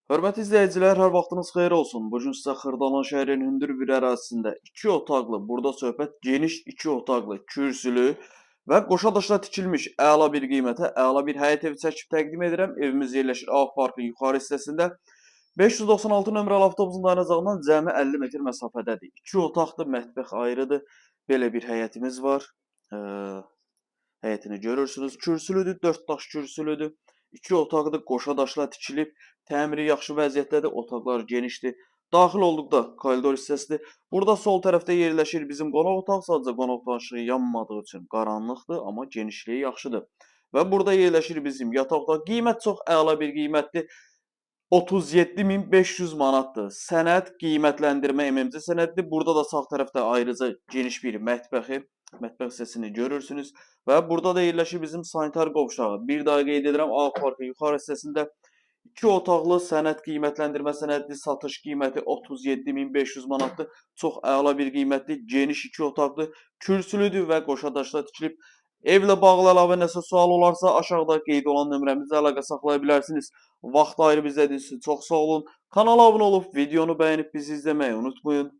Hörmətli izləyicilər, hər vaxtınız xeyir olsun. Bu gün sizə Xırdalan şəhərinin hündür bir ərazisində 2 otaqlı, burada söhbət geniş 2 otaqlı, kürsülü və qoşa-daşla tikilmiş əla bir qiymətə, əla bir həyət evi çəkib təqdim edirəm. Evimiz yerləşir Ağ Parkın yuxarı hissəsində. 596 nömrəli avtobusun dayanacağından cəmi 50 metr məsafədədir. 2 otaqdır, mətbəx ayrıdır. Belə bir həyətimiz var. Həyətini görürsünüz. Kürsülüdür, 4 daş kürsülüdür. 2 otaqdır, qoşa daşla tikilib. Təmiri yaxşı vəziyyətdədir. Otaqlar genişdir. Daxil olduqda koridor hissəsidir. Burada sol tərəfdə yerləşir bizim qonaq otaq. Sadəcə qonaq otaq işığı yanmadığı üçün qaranlıqdır, amma genişliyi yaxşıdır. Və burada yerləşir bizim yataq otaq. Qiymət çox əla bir qiymətdir. 37.500 manatdır. Sənəd qiymətləndirmə MMC sənədidir. Burada da sağ tərəfdə ayrıca geniş bir mətbəx hissəsini görürsünüz. Və burada da yerləşir bizim sanitar qovşağı. Bir daha qeyd edirəm, Ağ Parkın yuxarı hissəsində 2 otaqlı sənəd qiymətləndirmə sənədidir. Satış qiyməti 37.500 manatdır. Çox əla bir qiymətdir. Geniş 2 otaqlı, kürsülüdür və qoşa-daşla tikilib. Evlə bağlı əlavə nəsə sual olarsa, aşağıda qeyd olan nömrəmizlə əlaqə saxlaya bilərsiniz. Vaxt ayırıb izlədiyiniz üçün çox sağ olun. Kanala abunə olub, videonu bəyənib bizi izləməyi unutmayın.